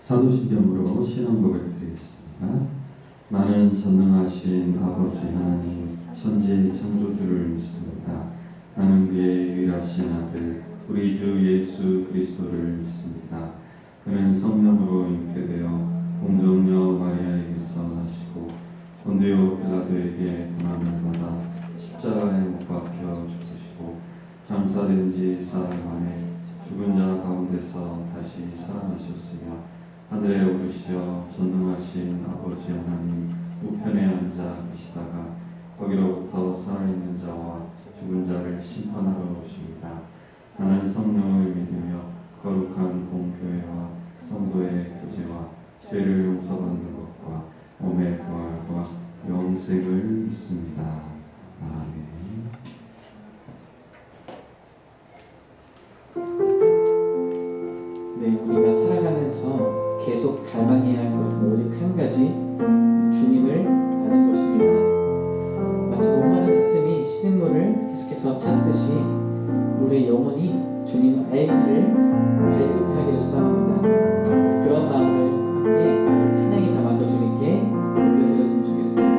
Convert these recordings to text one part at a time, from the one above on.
사도신경으로 신앙 고백드리겠습니다. 나는 전능하신 아버지 하나님 천지 창조주를 믿습니다. 나는 그의 유일하신 아들 우리 주 예수 그리스도를 믿습니다. 그는 성령으로 잉태되어 동정녀 마리아에게서 나시고 본디오 빌라도에게 고난을 받아 십자가에 못 박혀 죽으시고 장사된 지 사흘 만에 죽은 자 가운데서 다시 살아나셨으며 하늘에 오르시어 전능하신 아버지 하나님 우편에 앉아 계시다가 거기로부터 살아있는 자와 죽은 자를 심판하러 오십니다. 나는 성령을 믿으며 거룩한 공교회와 성도의 교제와 죄를 용서받는 것과 몸의 부활과 영생을 믿습니다. 아멘. 네, 우리가 살아가면서 계속 갈망해야 할 것은 오직 한 가지, 주님을 아는 것입니다. 마치 목마른 사슴이 시냇물을 계속해서 찾듯이 우리의 영혼이 주님을 알기를 발급하기를 소망합니다. 그런 마음을 함께 찬양에 담아서 주님께 올려드렸으면 좋겠습니다.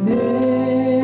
내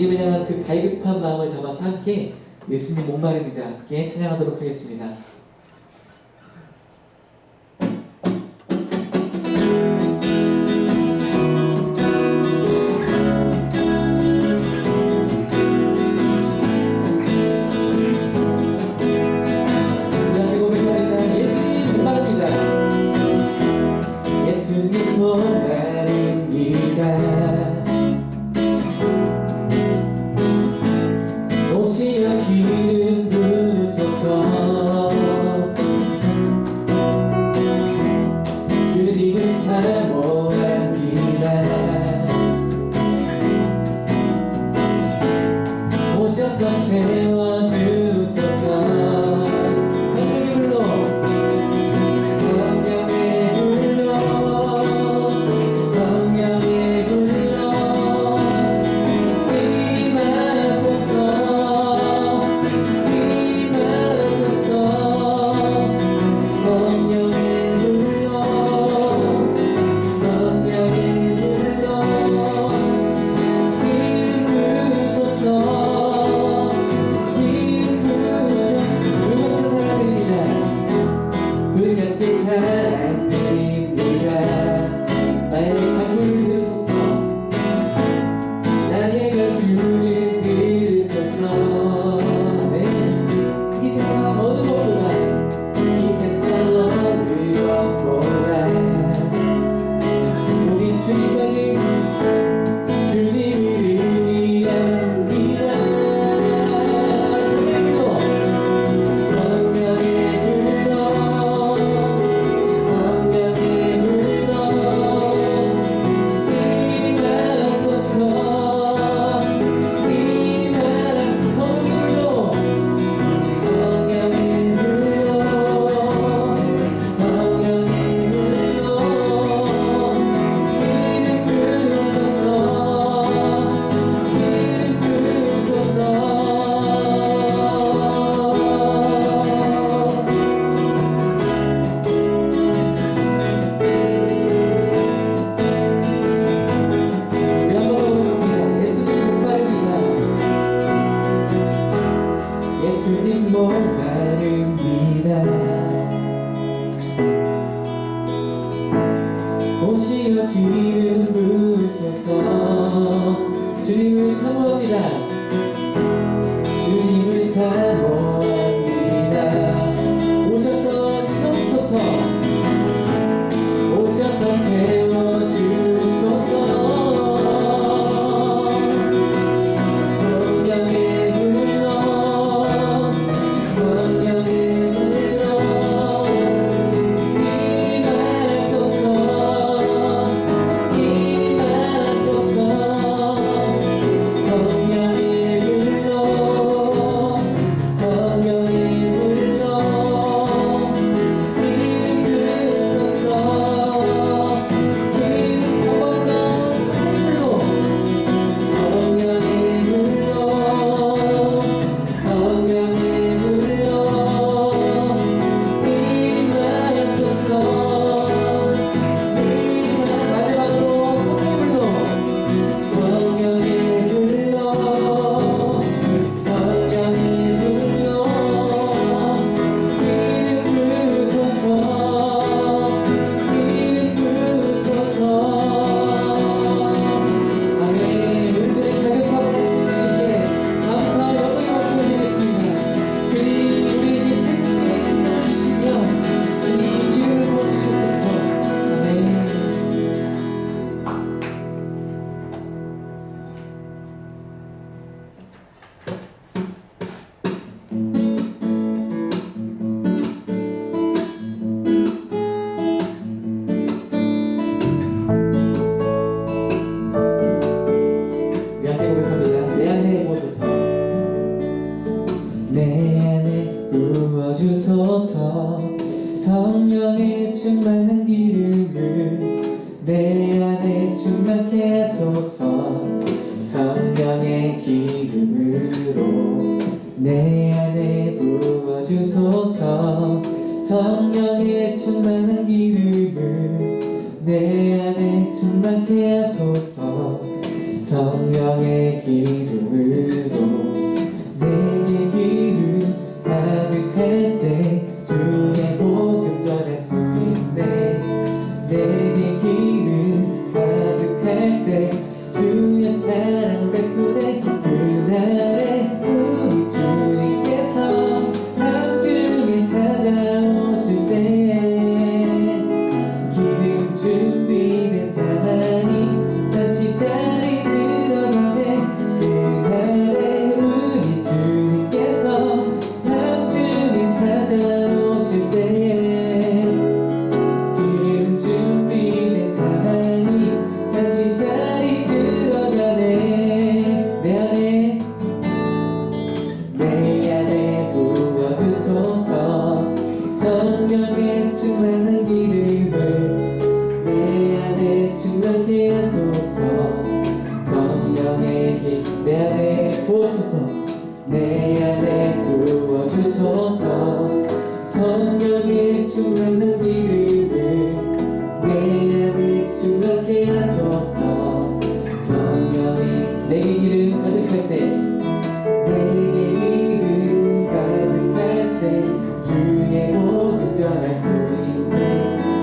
주님을 향한 그 갈급한 마음을 잡아서 함께 예수님 목마릅니다. 함께 찬양하도록 하겠습니다. 예수님 목마릅니다. 오시어 기름 부으소서. 주님을 사모합니다. 오셔서 채워주소서. 예수님 목마릅니다. 오시어 기름 부으소서. 주님을 사모합니다. 주님을 사모합니다. 오셔서 채워주소서. 오셔서 채워주소서. 주소서. 성령의 충만한 기름을 내 안에 충만케 하소서. 성령의 기름으로 내 안에 부어주소서. 성령의 충만한 기름을 내 안에 충만케 하소서. 성령의 기름을 충만한 기름을 내 안에 충만케 하소서. 성령의 힘 내 안에 부어소서. 내 안에 부어주소서. 성령의 충만한 기름을 내 안에 충만케 하소서. 성령의 내게 기름 가득할 때, 내게 기름 가득할 때 주의 복음 전할 수 있네.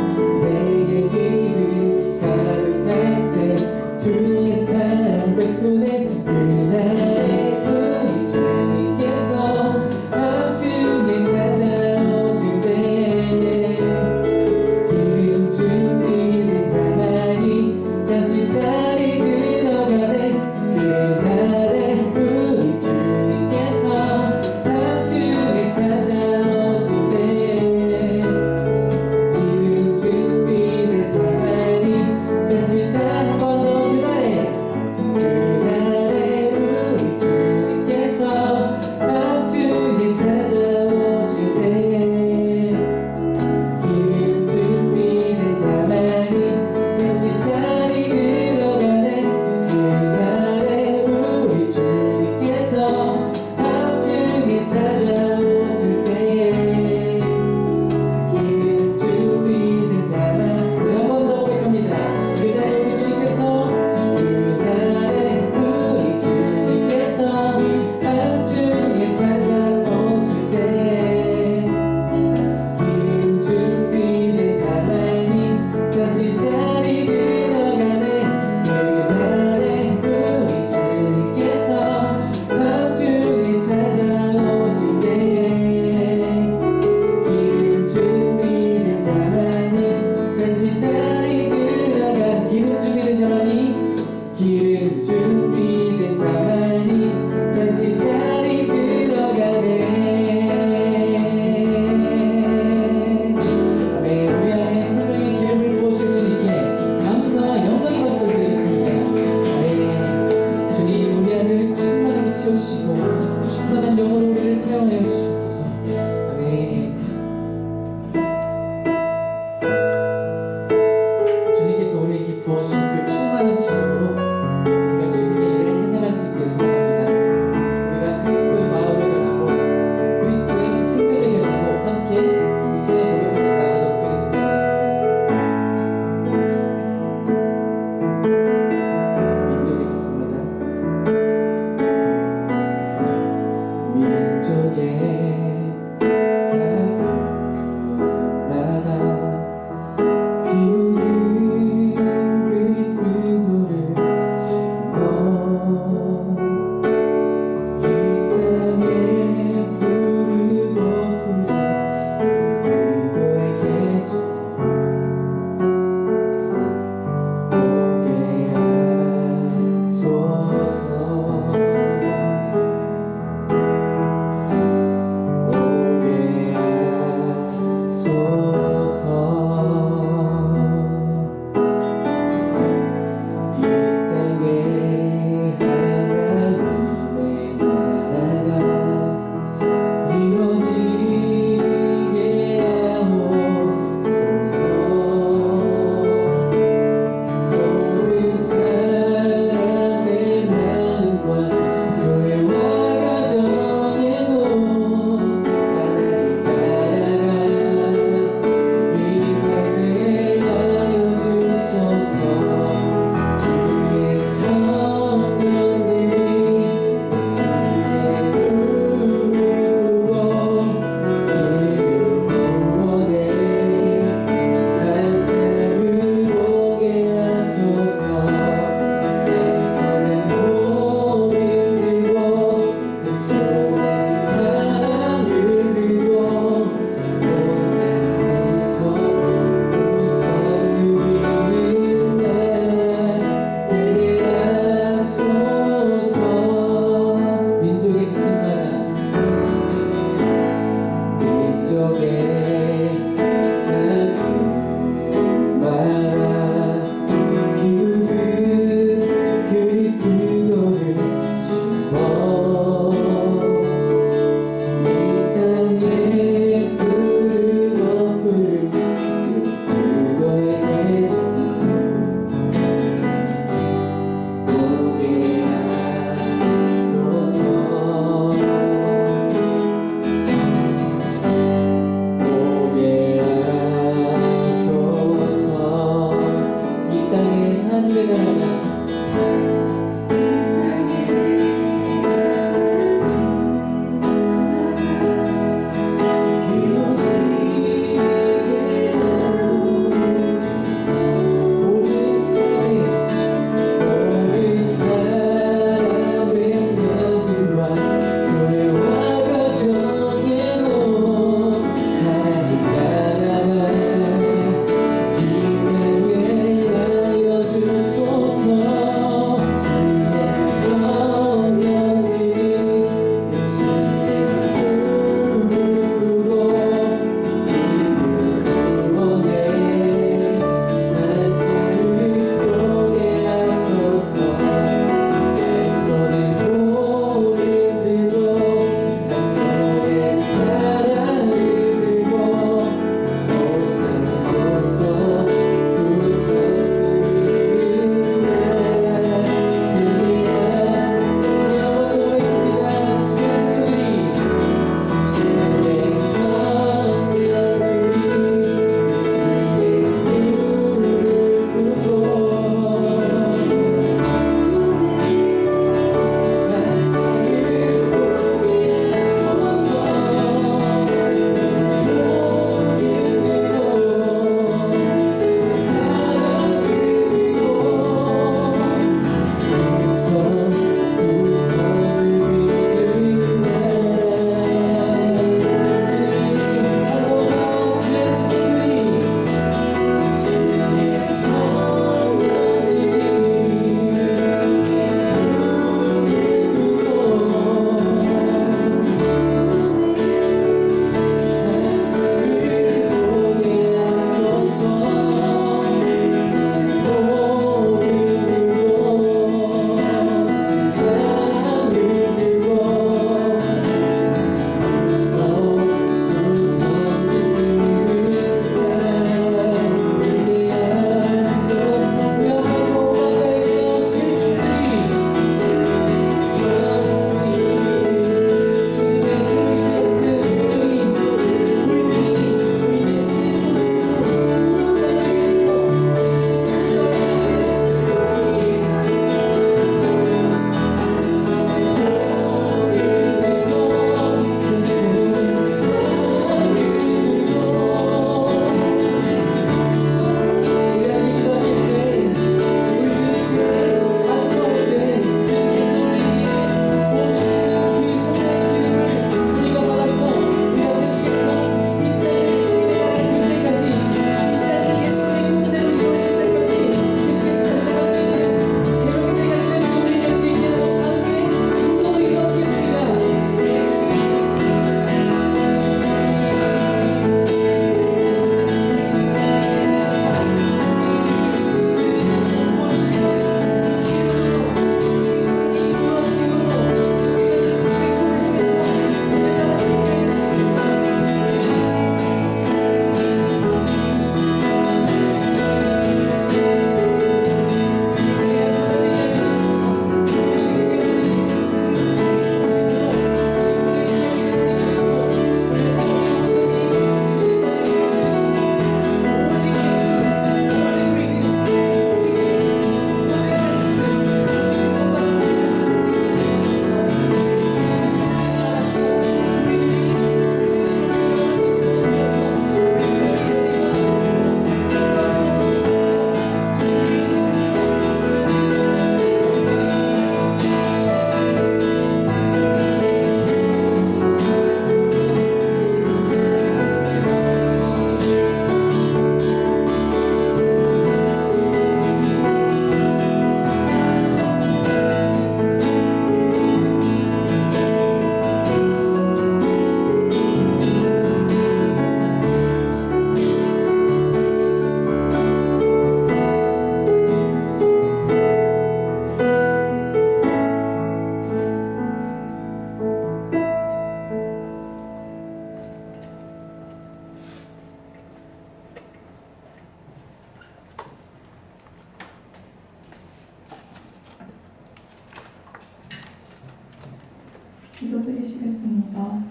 기도드리시겠습니다.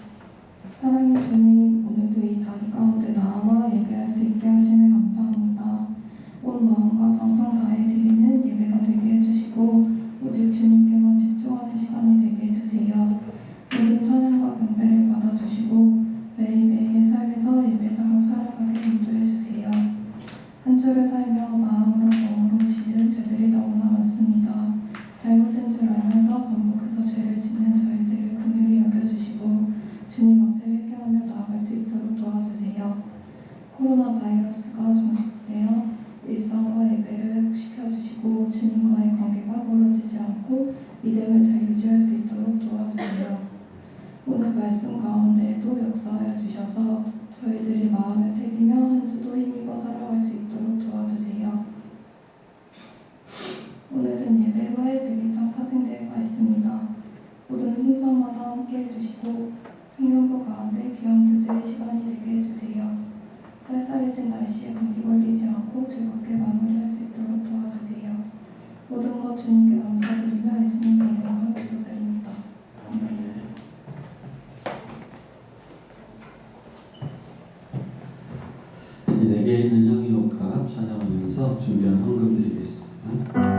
사랑의 주님, 오늘도 이 자리 가운데 나와 예배할 수 있게 하심에 감사합니다. 온 마음과 정성 다해 드리는 예배가 되게 해주시고 오직 주님께만 집중하는 시간이 되게 해주세요. 모든 찬양과 경배를 받아주시고 매일매일의 삶에서 예배자로 살아가게 인도해주세요. 한 주를 살며 마음으로 몸으로 지은 죄들이 너무나 많습니다. 잘못된 줄 알면서 반복해서 죄를 짓는 저희들을 긍휼히 여겨주시고 주님 앞에 회개하며 나아갈 수 있도록 도와주세요. 코로나 바이러스가 종식되어 일상과 예배를 회복시켜주시고 주님과의 관계가 멀어지지 않고 믿음을 잘 유지할 수 있도록 도와주세요. 오늘 말씀 가운데에도 역사하여 주셔서 저희들이 마음을 새기며 한 주도 힘입어 살아갈 수 있도록 도와주세요. 오늘은 예배 후에 백일장 사생대회가 있습니다. 모든 순서마다 함께 해주시고 청년부 가운데 귀한 교제의 시간이 되게 해주세요. 쌀쌀해진 날씨에 감기 걸리지 않고 즐겁게 마무리할 수 있도록 도와주세요. 모든 것 주님께 감사드리며 예수님의 이름으로 기도드립니다. 아멘. 내게 있는 향유옥합 찬양하면서 준비한 헌금 드리겠습니다.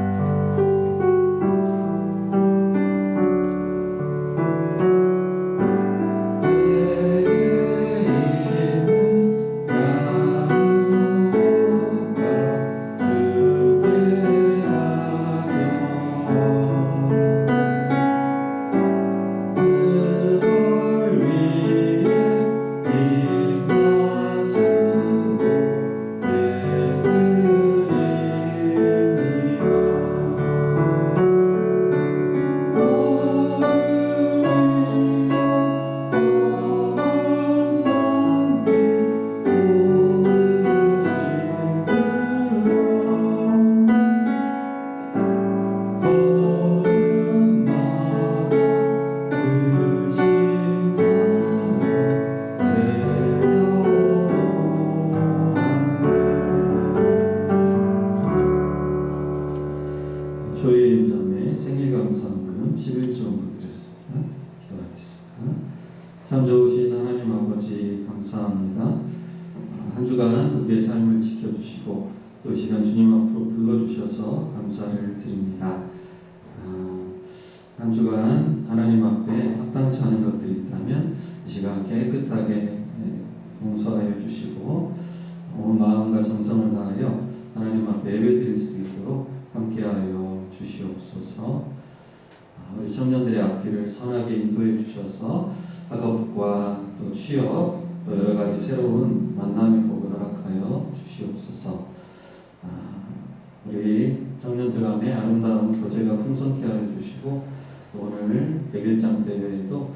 조혜임 자매 생일 감사헌금 11조원금 드렸습니다. 기도하겠습니다. 참 좋으신 하나님 아버지 감사합니다. 한 주간 우리의 삶을 지켜주시고 또 이 시간 주님 앞으로 불러주셔서 감사를 드립니다. 한 주간 하나님 앞에 합당치 않은 것들이 있다면 이 시간 깨끗하게 용서하여 주시고 온 마음과 정성을 다하여 하나님 앞에 예배드릴 수 있도록 함께하여 주시옵소서. 우리 청년들의 앞길을 선하게 인도해 주셔서 학업과 또 취업 또 여러 가지 새로운 만남의 복을 허락하여 주시옵소서. 우리 청년들 간의 아름다운 교제가 풍성케 하여 주시고 또 오늘 백일장 대회에도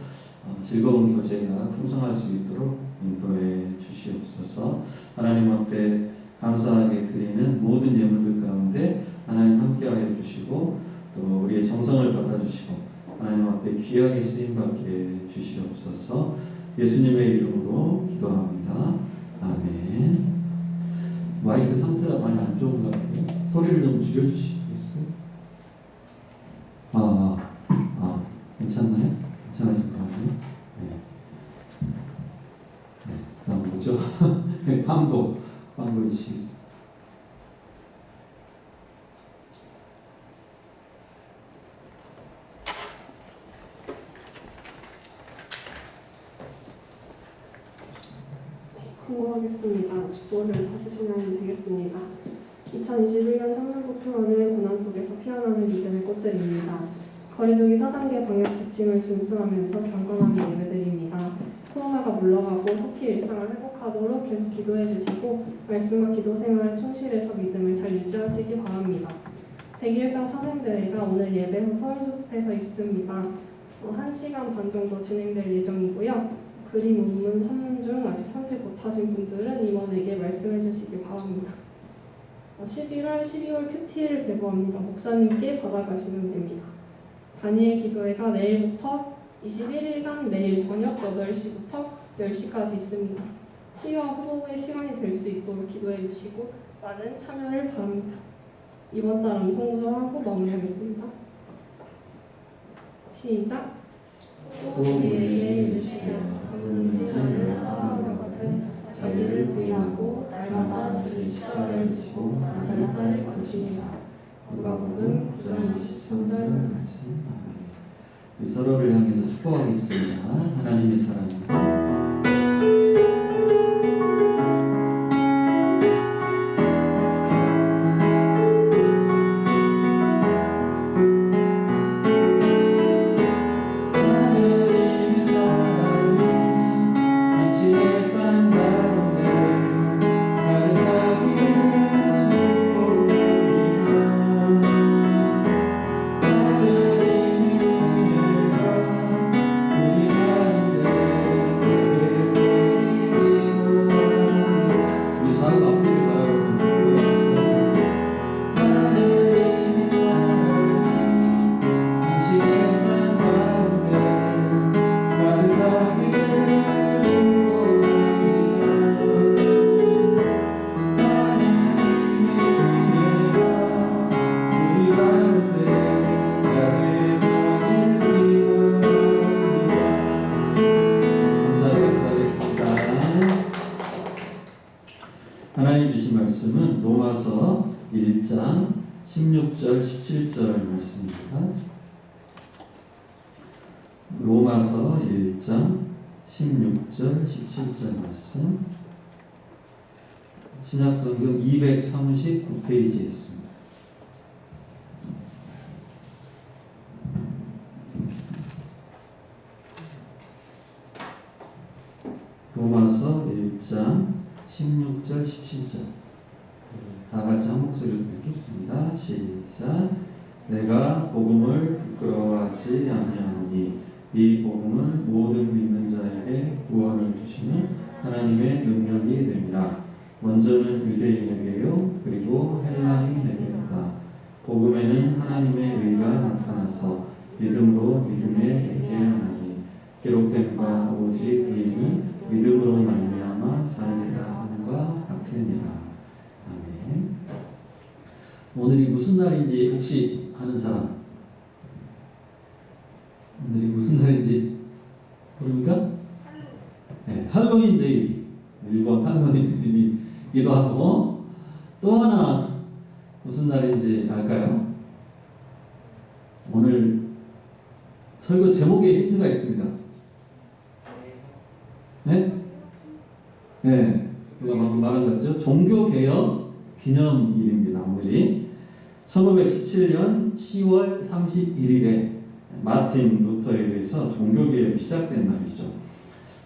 즐거운 교제가 풍성할 수 있도록 인도해 주시옵소서. 하나님 앞에 감사하게 드리는 모든 예물들 가운데 하나님 함께하여 주시고 또 우리의 정성을 받아주시고 하나님 앞에 귀하게 쓰임받게 주시옵소서. 예수님의 이름으로 기도합니다. 아멘. 마이크 상태가 많이 안 좋은 것 같아요. 소리를 좀 줄여주시겠어요? 괜찮나요? 괜찮으실 것 같아요? 네. 다음 뭐죠? 광고 해주시겠습니다. 광고하겠습니다. 주보를 봐주시면 되겠습니다. 2021년 청년부 표현은 고난 속에서 피어나는 믿음의 꽃들입니다. 거리두기 4단계 방역 지침을 준수하면서 경건하게 예배드립니다. 코로나가 물러가고 속히 일상을 회복하도록 계속 기도해 주시고 말씀과 기도 생활 충실해서 믿음을 잘 유지하시기 바랍니다. 101장 사생대회가 오늘 예배 후 서울숲에서 있습니다. 1시간 반 정도 진행될 예정이고요. 그림, 논문, 산문 중 아직 선택 못하신 분들은 임원에게 말씀해 주시기 바랍니다. 11월, 12월 큐티를 배부합니다. 목사님께 받아가시면 됩니다. 다니엘 기도회가 내일부터 21일간 매일 저녁 8시부터 10시까지 있습니다. 치유와 호복의 시간이 될 수 있도록 기도해 주시고 많은 참여를 바랍니다. 이번 달 암송구조하고 마무리하겠습니다. 시작! 또 우리에게 이르시되 누구든지 나를 따라오려거든 자기를 부인하고 날마다 자기 십자가를 지고 나를 따를 것이니라. 누가복음 9장 23절 말씀. 우리 서로를 향해서 축복하겠습니다. 하나님의 사랑. 하나님 주신 말씀은 로마서 1장 16절 17절 말씀입니다. 로마서 1장 16절 17절 말씀, 신약성경 239페이지에 있습니다. 로마서 1장 16절 17절 다 같이 한 목소리로 읽겠습니다. 시작. 내가 복음을 부끄러워하지 아니하노니 이 복음은 모든 믿는 자에게 구원을 주시는 하나님의 능력이 됩니다. 먼저는 유대인에게요 그리고 헬라인에게로다. 복음에는 하나님의 의가 나타나서 믿음으로 믿음에 이르게 하나니 기록된 바 오직 의인은 믿음으로 말미암아 살리라 함과 같으니라. 아멘. 오늘이 무슨 날인지 혹시 아는 사람? 오늘이 무슨 날인지 모릅니까? 네, 할로윈 데이. 일본 할로윈 데이이기도 하고, 또 하나 무슨 날인지 알까요? 오늘 설교 제목에 힌트가 있습니다. 네? 네, 누가 방금 말한 거죠. 종교개혁 기념일입니다. 오늘이 1517년 10월 31일에 마틴 루터에 의해서 종교개혁이 시작된 날이죠.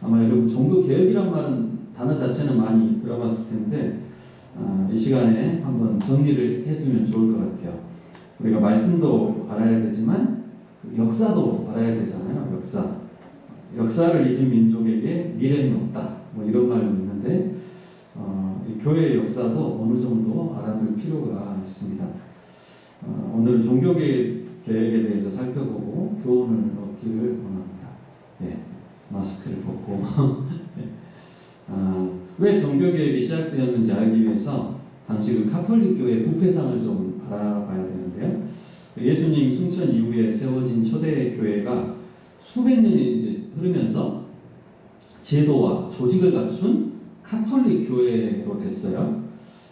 아마 여러분 종교개혁이란 말은 단어 자체는 많이 들어봤을 텐데 이 시간에 한번 정리를 해두면 좋을 것 같아요. 우리가 말씀도 알아야 되지만 역사도 알아야 되잖아요. 역사를 잊은 민족에게 미래는 없다. 뭐 이런 말도 있는데 이 교회의 역사도 어느 정도 알아둘 필요가 있습니다. 오늘은 종교개혁에 대해서 살펴보고 교훈을 얻기를 원합니다. 네, 마스크를 벗고 왜 종교개혁이 시작되었는지 알기 위해서 당시 그 가톨릭 교회 부패상을 좀 알아봐야 되는데요. 예수님 승천 이후에 세워진 초대 교회가 수백 년이 이제 흐르면서 제도와 조직을 갖춘 가톨릭 교회로 됐어요.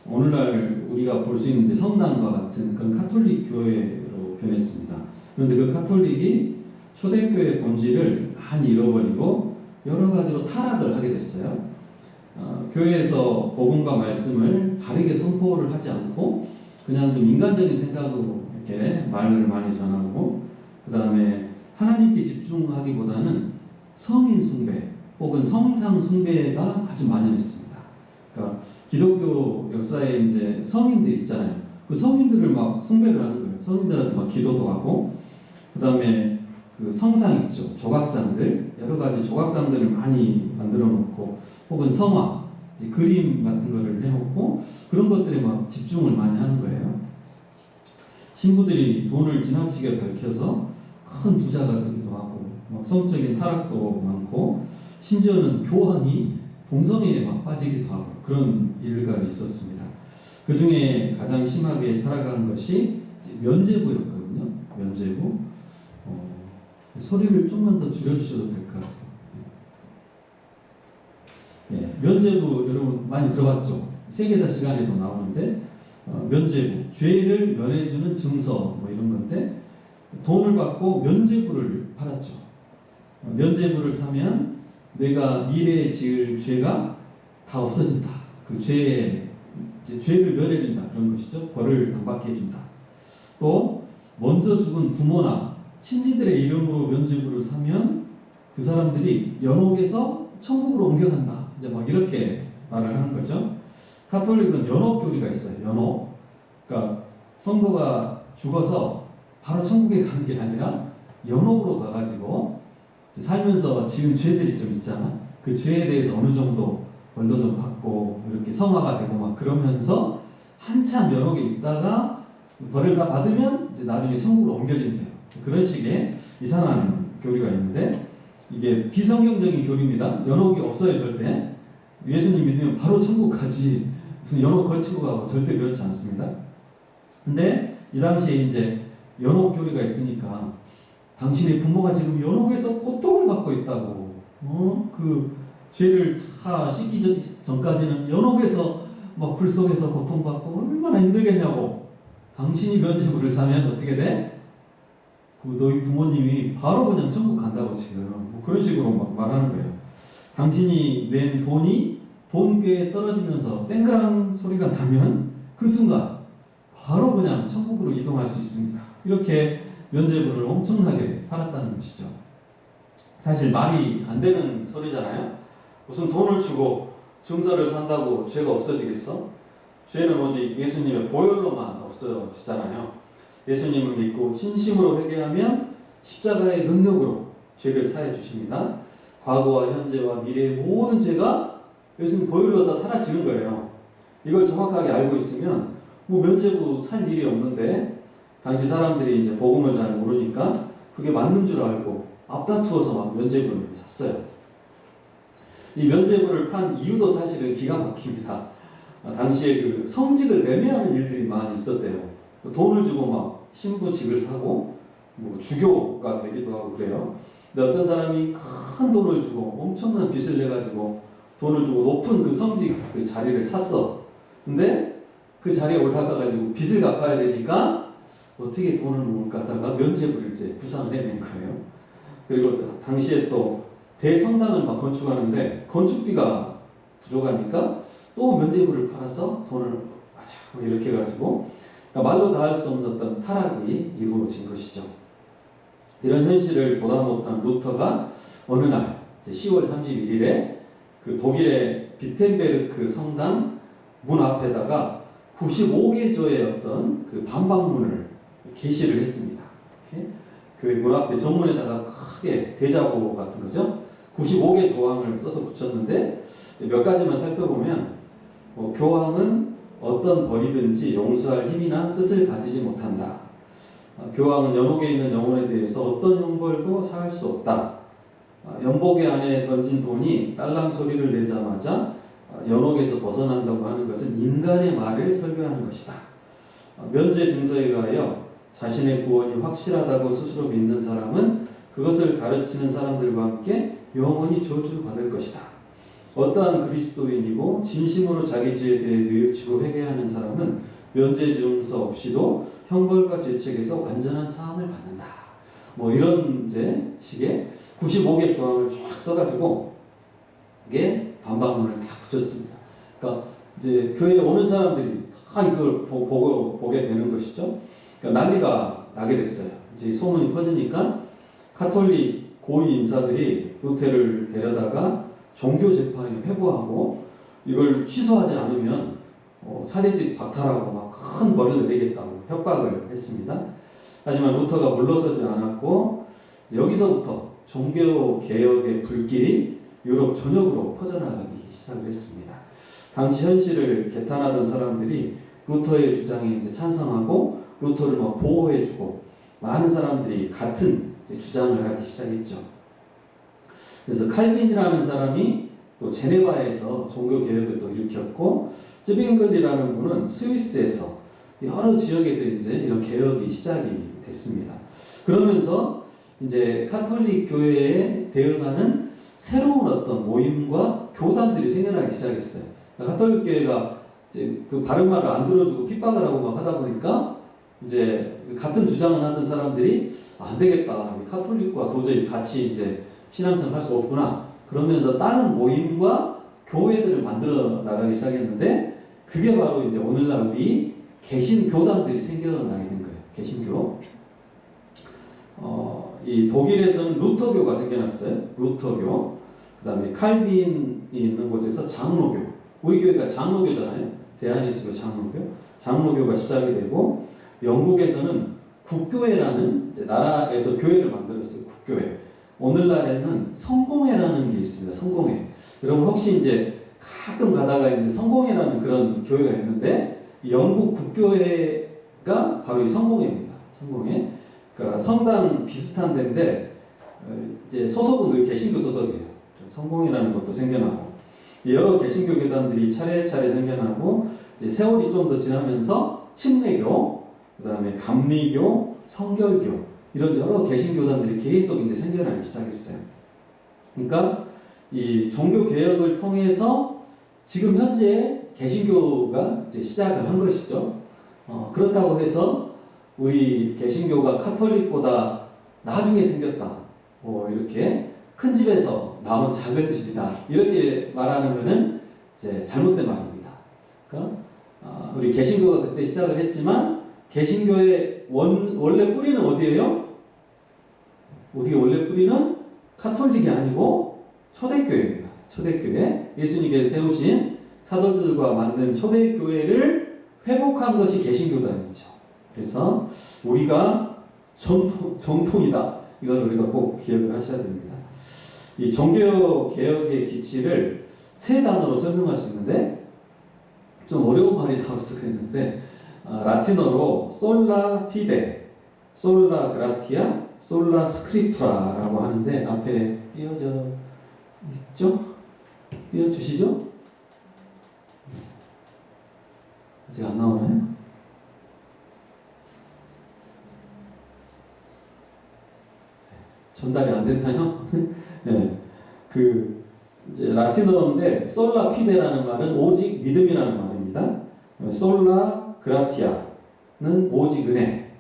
오늘날 우리가 볼 수 있는 이제 성당과 같은 그런 가톨릭 교회로 변했습니다. 그런데 그 가톨릭이 초대교회의 본질을 많이 잃어버리고 여러 가지로 타락을 하게 됐어요. 교회에서 복음과 말씀을 바르게 선포를 하지 않고 그냥 좀 인간적인 생각으로 이렇게 말을 많이 전하고, 그 다음에 하나님께 집중하기보다는 성인 숭배 혹은 성상 숭배가 아주 만연했습니다. 그러니까 기독교 역사에 이제 성인들 있잖아요. 그 성인들을 막 숭배를 하는 거예요. 성인들한테 막 기도도 하고, 그 다음에 그 성상 있죠. 조각상들, 여러 가지 조각상들을 많이 만들어 놓고, 혹은 성화, 이제 그림 같은 거를 해놓고 그런 것들에 막 집중을 많이 하는 거예요. 신부들이 돈을 지나치게 밝혀서 큰 부자가 되기도 하고, 막 성적인 타락도 많고, 심지어는 교황이 동성애에 막 빠지기도 하고 그런 일들이 있었습니다. 그 중에 가장 심하게 타락한 것이 면죄부였거든요. 면죄부. 소리를 좀만 더 줄여주셔도 될 것 같아요. 예, 면죄부 여러분 많이 들어봤죠? 세계사 시간에도 나오는데 면죄부, 죄를 면해주는 증서 뭐 이런 건데 돈을 받고 면죄부를 팔았죠. 면죄부를 사면 내가 미래에 지을 죄가 다 없어진다. 그 죄를 면해준다 그런 것이죠. 벌을 안 받게 해준다. 또 먼저 죽은 부모나 친지들의 이름으로 면죄부를 사면 그 사람들이 연옥에서 천국으로 옮겨간다. 이제 막 이렇게 말을 하는 거죠. 가톨릭은 연옥 교리가 있어요. 연옥. 그러니까 성도가 죽어서 바로 천국에 가는 게 아니라 연옥으로 가가지고 살면서 지은 죄들이 좀 있잖아. 그 죄에 대해서 어느 정도 벌도 좀 받고 이렇게 성화가 되고 막 그러면서 한참 연옥에 있다가 벌을 다 받으면 이제 나중에 천국으로 옮겨진대요. 그런 식의 이상한 교리가 있는데 이게 비성경적인 교리입니다. 연옥이 없어요 절대. 예수님 믿으면 바로 천국 가지 무슨 연옥 거치고 가고 절대 그렇지 않습니다. 근데 이 당시에 이제 연옥 교리가 있으니까 당신의 부모가 지금 연옥에서 고통을 받고 있다고. 그 죄를 다 씻기 전까지는 연옥에서 막 불 속에서 고통받고 얼마나 힘들겠냐고. 당신이 면죄부를 사면 어떻게 돼? 그 너희 부모님이 바로 그냥 천국 간다고 지금 뭐 그런 식으로 막 말하는 거예요. 당신이 낸 돈이 돈궤에 떨어지면서 땡그랑 소리가 나면 그 순간 바로 그냥 천국으로 이동할 수 있습니다. 이렇게 면죄부를 엄청나게 팔았다는 것이죠. 사실 말이 안 되는 소리잖아요. 무슨 돈을 주고 증서를 산다고 죄가 없어지겠어? 죄는 오직 예수님의 보혈로만 없어지잖아요. 예수님을 믿고 진심으로 회개하면 십자가의 능력으로 죄를 사해 주십니다. 과거와 현재와 미래의 모든 죄가 예수님 보혈로 다 사라지는 거예요. 이걸 정확하게 알고 있으면 뭐 면죄부 살 일이 없는데 당시 사람들이 이제 복음을 잘 모르니까 그게 맞는 줄 알고 앞다투어서 막 면죄부를 샀어요. 이 면죄부를 판 이유도 사실은 기가 막힙니다. 당시에 그 성직을 매매하는 일들이 많이 있었대요. 돈을 주고 막 신부직을 사고 뭐 주교가 되기도 하고 그래요. 근데 어떤 사람이 큰 돈을 주고 엄청난 빚을 내가지고 돈을 주고 높은 그 성직 그 자리를 샀어. 근데 그 자리에 올라가가지고 빚을 갚아야 되니까 어떻게 돈을 모을까 하다가 면죄부를 이제 구상을 해낸 거예요. 그리고 당시에 또 대성당을 막 건축하는데 건축비가 부족하니까 또 면죄부를 팔아서 돈을 맞아 이렇게 해가지고 그러니까 말로 다 할 수 없는 어떤 타락이 이루어진 것이죠. 이런 현실을 보다 못한 루터가 어느 날 10월 31일에 그 독일의 비텐베르크 성당 문 앞에다가 95개조의 어떤 그 반박문을 게시를 했습니다. 그 문 앞에 정문에다가 크게 대자보 같은 거죠. 95개 조항을 써서 붙였는데 몇 가지만 살펴보면 교황은 어떤 벌이든지 용서할 힘이나 뜻을 가지지 못한다. 교황은 연옥에 있는 영혼에 대해서 어떤 형벌도 사할 수 없다. 연복의 안에 던진 돈이 딸랑 소리를 내자마자 연옥에서 벗어난다고 하는 것은 인간의 말을 설교하는 것이다. 면죄 증서에 의하여 자신의 구원이 확실하다고 스스로 믿는 사람은 그것을 가르치는 사람들과 함께 영원히 저주받을 것이다. 어떠한 그리스도인이고 진심으로 자기 죄에 대해 뉘우치고 회개하는 사람은 면죄 증서 없이도 형벌과 죄책에서 완전한 사함을 받는다. 뭐 이런 이제 식의 95개 조항을 쫙 써가지고 이게 반박문을 다 붙였습니다. 그러니까 이제 교회에 오는 사람들이 다 이걸 보게 되는 것이죠. 그러니까 난리가 나게 됐어요. 이제 소문이 퍼지니까 가톨릭 고위 인사들이 루테를 데려다가 종교 재판에 회부하고 이걸 취소하지 않으면 사례직 박탈하고 막 큰 벌을 내리겠다고 협박을 했습니다. 하지만 루터가 물러서지 않았고 여기서부터 종교 개혁의 불길이 유럽 전역으로 퍼져나가기 시작을 했습니다. 당시 현실을 개탄하던 사람들이 루터의 주장에 이제 찬성하고 루터를 막 보호해주고 많은 사람들이 같은 주장을 하기 시작했죠. 그래서 칼빈이라는 사람이 또 제네바에서 종교 개혁을 또 일으켰고 쯔빙글리라는 분은 스위스에서 여러 지역에서 이제 이런 개혁이 시작이 됐습니다. 그러면서 이제 카톨릭 교회에 대응하는 새로운 어떤 모임과 교단들이 생겨나기 시작했어요. 카톨릭 교회가 이제 그 바른 말을 안 들어주고 핍박을 하고 막 하다 보니까 이제 같은 주장을 하던 사람들이 안 되겠다. 카톨릭과 도저히 같이 이제 신앙생활 할 수 없구나. 그러면서 다른 모임과 교회들을 만들어 나가기 시작했는데 그게 바로 이제 오늘날 우리 개신교단들이 생겨나게 된 거예요. 개신교. 이 독일에서는 루터교가 생겨났어요. 루터교. 그 다음에 칼빈이 있는 곳에서 장로교. 우리 교회가 장로교잖아요. 대한예수교 장로교. 장로교가 시작이 되고 영국에서는 국교회라는 이제 나라에서 교회를 만들었어요. 국교회. 오늘날에는 성공회라는 게 있습니다. 성공회. 여러분 혹시 이제 가끔 가다가 이제 성공회라는 그런 교회가 있는데 영국 국교회가 바로 이 성공회입니다. 성공회. 그러니까 성당 비슷한 데인데 이제 소속은 늘 개신교 소속이에요. 성공회라는 것도 생겨나고 여러 개신교 교단들이 차례차례 생겨나고 이제 세월이 좀 더 지나면서 침례교, 그다음에 감리교, 성결교 이런 여러 개신교단들이 계속 이제 생겨나기 시작했어요. 그러니까 이 종교 개혁을 통해서 지금 현재 개신교가 이제 시작을 한 것이죠. 그렇다고 해서 우리 개신교가 카톨릭보다 나중에 생겼다. 이렇게 큰 집에서 나온 작은 집이다. 이렇게 말하는 것은 이제 잘못된 말입니다. 그러니까 우리 개신교가 그때 시작을 했지만 개신교의 원래 뿌리는 어디예요? 우리 원래 뿌리는 카톨릭이 아니고 초대교회입니다. 초대교회. 예수님께서 세우신 사도들과 만든 초대교회를 회복한 것이 개신교단이죠. 그래서 우리가 정통이다. 이걸 우리가 꼭 기억을 하셔야 됩니다. 이 종교 개혁의 기치를 세 단어로 설명할 수 있는데 좀 어려운 말이 나와서 그랬는데 라틴어로 솔라 피데, 솔라 그라티아, 솔라 스크립투라라고 하는데 앞에 띄어져 있죠? 띄워주시죠? 아직 안 나오나요? 전달이 안 됐나요? 네. 이제 라틴어인데 솔라 피데라는 말은 오직 믿음이라는 말입니다. 솔라 그라티아는 오직 은혜,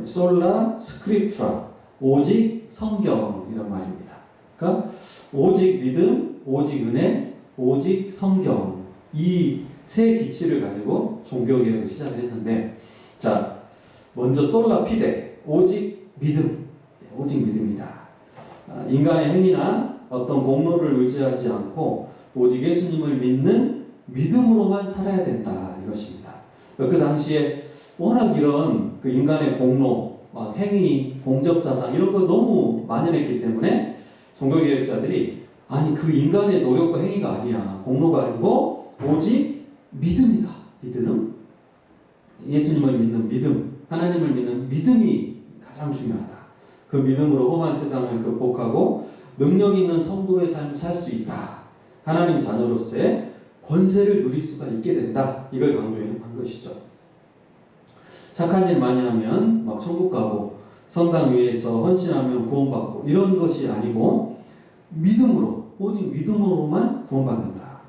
솔라 스크립투라 오직 성경이란 말입니다. 그러니까 오직 믿음, 오직 은혜, 오직 성경 이 세 기치를 가지고 종교개혁을 시작을 했는데 자 먼저 솔라 피데 오직 믿음, 오직 믿음이다. 인간의 행위나 어떤 공로를 의지하지 않고 오직 예수님을 믿는 믿음으로만 살아야 된다 이것입니다. 그 당시에 워낙 이런 그 인간의 공로, 행위, 공적사상 이런 거 너무 만연했기 때문에 종교개혁자들이 아니 그 인간의 노력과 행위가 아니야, 공로가 아니고 오직 믿음이다. 믿음, 예수님을 믿는 믿음, 하나님을 믿는 믿음이 가장 중요하다. 그 믿음으로 험한 세상을 극복하고 능력 있는 성도의 삶을 살 수 있다. 하나님 자녀로서의 권세를 누릴 수가 있게 된다. 이걸 강조한 것이죠. 착한 일 많이 하면 막 천국 가고 성당 위에서 헌신하면 구원받고 이런 것이 아니고 믿음으로, 오직 믿음으로만 구원받는다.